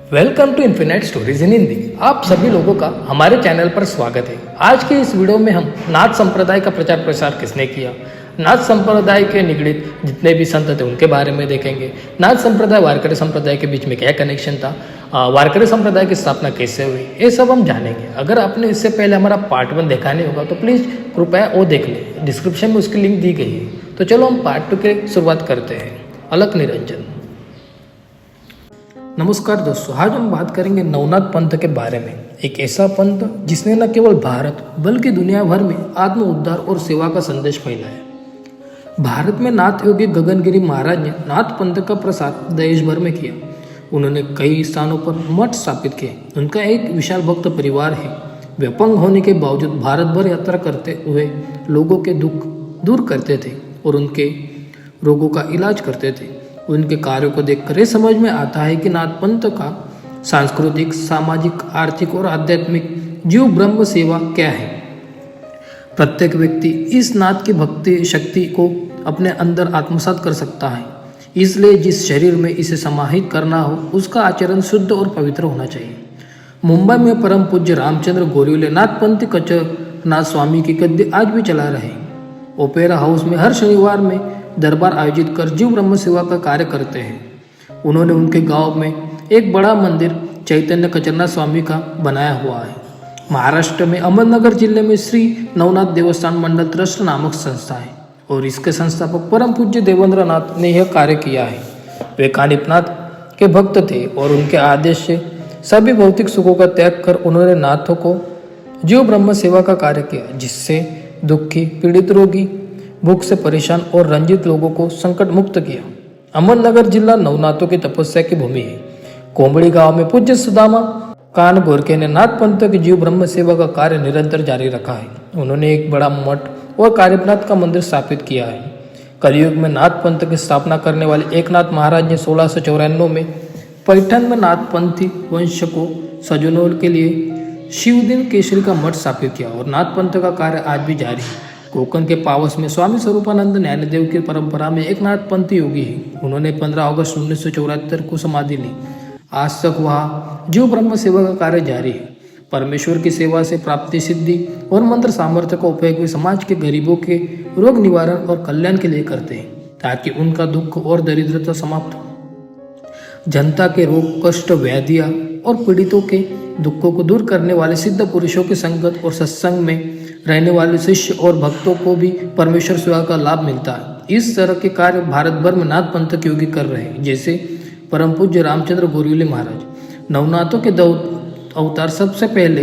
Welcome to infinite stories in Hindi. आप सभी लोगों का हमारे चैनल पर स्वागत है। आज के इस वीडियो में हम नाथ संप्रदाय का प्रचार प्रसार किसने किया, नाथ संप्रदाय के निगड़ित जितने भी संत थे उनके बारे में देखेंगे। नाथ संप्रदाय वारकरी संप्रदाय के बीच में क्या कनेक्शन था, वारकरी संप्रदाय की स्थापना कैसे हुई, ये सब हम जानेंगे। अगर आपने इससे पहले हमारा पार्ट 1 देखा नहीं होगा तो प्लीज़ कृपया वो देख लें, डिस्क्रिप्शन में उसकी लिंक दी गई है। तो चलो हम पार्ट 2 की शुरुआत करते हैं। अलख निरंजन। नमस्कार दोस्तों, आज हम बात करेंगे नवनाथ पंथ के बारे में। एक ऐसा पंथ जिसने न केवल भारत बल्कि दुनिया भर में आत्म उद्धार और सेवा का संदेश फैलाया। भारत में नाथ योगी गगनगिरी महाराज ने नाथ पंथ का प्रसार देश भर में किया। उन्होंने कई स्थानों पर मठ स्थापित किए। उनका एक विशाल भक्त परिवार है। वे अपंग होने के बावजूद भारत भर यात्रा करते हुए लोगों के दुख दूर करते थे और उनके रोगों का इलाज करते थे। उनके कार्यों को देखकर यह समझ में आता है कि नाथ पंथ का सांस्कृतिक, सामाजिक, आर्थिक और आध्यात्मिक जीव ब्रह्म सेवा क्या है। प्रत्येक व्यक्ति इस नाथ की भक्ति शक्ति को अपने अंदर आत्मसात कर सकता है। इसलिए जिस शरीर में इसे समाहित करना हो उसका आचरण शुद्ध और पवित्र होना चाहिए। मुंबई में परम पूज्य रामचंद्र गोरिवले नाथपंथी कचरनाथ स्वामी की गद्दी आज भी चला रहे। ओपेरा हाउस में हर शनिवार में दरबार आयोजित कर जीव ब्रह्म सेवा का कार्य करते हैं। उन्होंने उनके गांव में एक बड़ा मंदिर चैतन्य कचरनाथ स्वामी का बनाया हुआ है। महाराष्ट्र में अहमदनगर जिले में श्री नवनाथ देवस्थान मंडल ट्रस्ट नामक संस्था है और इसके संस्थापक परम पूज्य देवेंद्र नाथ ने यह कार्य किया है। वे कानिपनाथ के भक्त थे और उनके आदेश से सभी भौतिक सुखों का त्याग कर उन्होंने नाथों को जीव ब्रह्म सेवा का कार्य किया, जिससे दुखी, पीड़ित, रोगी, भूख से परेशान और रंजित लोगों को संकट मुक्त किया। अहमदनगर जिला नवनाथों की तपस्या की भूमि है। कोंबड़ी गांव में पूज्य सुदामा कान गोरखे ने नाथ पंथ की जीव ब्रह्म सेवा का कार्य निरंतर जारी रखा है। उन्होंने एक बड़ा मठ और कारिपनाथ का मंदिर स्थापित किया है। कलयुग में नाथ पंथ की स्थापना करने वाले एकनाथ महाराज ने 1694 में पैठण में नाथपंथी वंश को सजनों के लिए शिवदिन केसरी का मठ स्थापित किया और नाथ पंथ का कार्य आज भी जारी है। कोकण के पावस में स्वामी स्वरूपानंद ज्ञानदेव की परंपरा में एक नाथपंथी योगी है। उन्होंने 15 अगस्त 1974 को समाधि ली। आज तक वहाँ जीव ब्रह्म सेवा का कार्य जारी है। परमेश्वर की सेवा से प्राप्ति, सिद्धि और मंत्र सामर्थ्य का उपयोग वे समाज के गरीबों के रोग निवारण और कल्याण के लिए करते हैं, ताकि उनका दुख और दरिद्रता समाप्त हो। जनता के रोग, कष्ट, व्याधियाँ और पीड़ितों के दुखों को दूर करने वाले सिद्ध पुरुषों की संगत और सत्संग में रहने वाले शिष्य और भक्तों को भी परमेश्वर सेवा का लाभ मिलता है। इस तरह के कार्य भारत भर में नाथ पंथ के योगी कर रहे हैं, जैसे परम पूज्य रामचंद्र गोरिवले महाराज। नवनाथों के अवतार सबसे पहले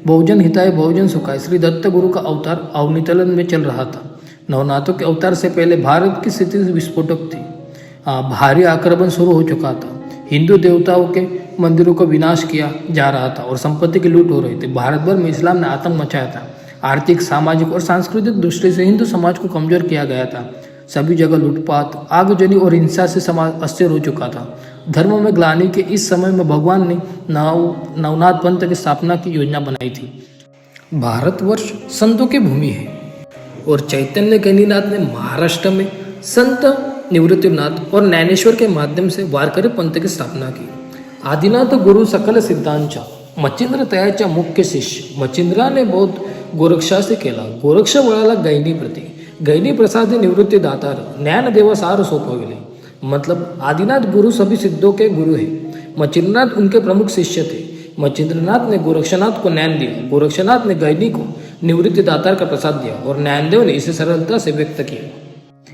बहुजन हिताय बहुजन सुखाय श्री दत्त गुरु का अवतार अवनीतलन में चल रहा था। नवनाथों के अवतार से पहले भारत की स्थिति विस्फोटक थी। भारी आक्रमण शुरू हो चुका था। हिंदू देवताओं के मंदिरों का विनाश किया जा रहा था और संपत्ति की लूट हो रही थी। भारत भर में इस्लाम ने आतंक मचाया था। आर्थिक, सामाजिक और सांस्कृतिक दृष्टि से हिंदू समाज को कमजोर किया गया था। सभी जगह लूटपाट, आगजनी और हिंसा से समाज अस्थिर हो चुका था। धर्म में ग्लानि के इस समय में भगवान ने नवनाथ पंथ की स्थापना की योजना बनाई थी। भारतवर्ष संतों की भूमि है और चैतन्य गणिनाथ ने महाराष्ट्र में संत निवृत्तिनाथ और ज्ञानेश्वर के माध्यम से वारकरी पंथ की स्थापना की। आदिनाथ गुरु सकल सिद्धांचा मच्छिंद्र तयाच्या मुख्य शिष्य मच्छिंद्राने बौद्ध गोरक्षासी केला। गोरक्ष वळाला गैनी प्रती, गैनी प्रसादी निवृत्ति दातार, ज्ञानदेव सार सोपविले। मतलब आदिनाथ गुरु सभी सिद्धों के गुरु हैं। मच्छिंद्रनाथ उनके प्रमुख शिष्य थे। मच्छिंद्रनाथ ने गोरक्षनाथ को ज्ञान दिया, गोरक्षनाथ ने गैनी को निवृत्ति दातार का प्रसाद दिया और ज्ञानदेव ने इसे सरलता से व्यक्त किया।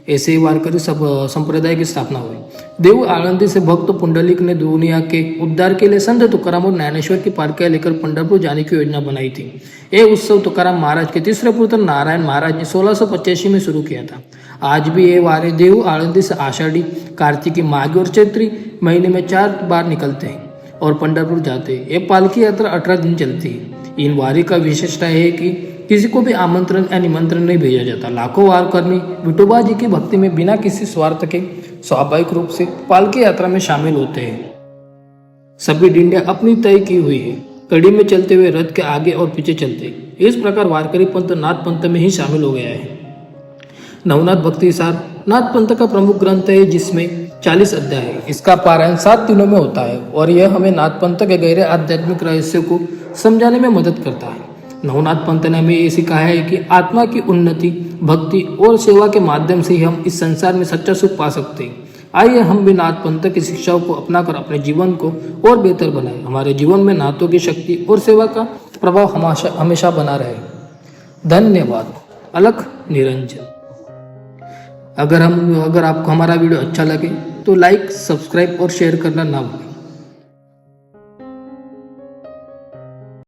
ऐसे ही वारकरी संप्रदाय की स्थापना हुई। देव आळंदी से भक्त पुंडलिक ने दुनिया के उद्धार के लिए संत तुकाराम और ज्ञानेश्वर की पालकियां लेकर पंढरपुर जाने की योजना बनाई थी। यह उत्सव तुकाराम महाराज के तीसरे पुत्र नारायण महाराज ने 1685 में शुरू किया था। आज भी ये वारे देव आळंदी से आषाढ़ी, कार्तिकी, माघी और चैत्री महीने में 4 बार निकलते हैं और पंढरपुर जाते हैं। ये पालकी यात्रा 18 दिन चलती है। इन वारी का विशेषता है कि किसी को भी आमंत्रण या निमंत्रण नहीं भेजा जाता। लाखों वारकर्मी विठोबा जी की भक्ति में बिना किसी स्वार्थ के स्वाभाविक रूप से पालकी यात्रा में शामिल होते हैं। सभी डिंडियां अपनी तय की हुई है। कड़ी में चलते हुए रथ के आगे और पीछे चलते। इस प्रकार वारकरी पंथ नाथ पंथ में ही शामिल हो गया है। नवनाथ भक्ति सार नाथ पंथ का प्रमुख ग्रंथ है जिसमें 40 अध्याय है। इसका पारायण 7 दिनों में होता है और यह हमें नाथ पंथ के गहरे आध्यात्मिक रहस्य को समझाने में मदद करता है। नवनाथ पंथ ने हमें ये सिखाया है कि आत्मा की उन्नति, भक्ति और सेवा के माध्यम से ही हम इस संसार में सच्चा सुख पा सकते हैं। आइए हम भी नाथ पंथ की शिक्षाओं को अपनाकर अपने जीवन को और बेहतर बनाएं। हमारे जीवन में नाथों की शक्ति और सेवा का प्रभाव हमेशा बना रहे। धन्यवाद। अलख निरंजन। अगर आपको हमारा वीडियो अच्छा लगे तो लाइक, सब्सक्राइब और शेयर करना ना भूलें।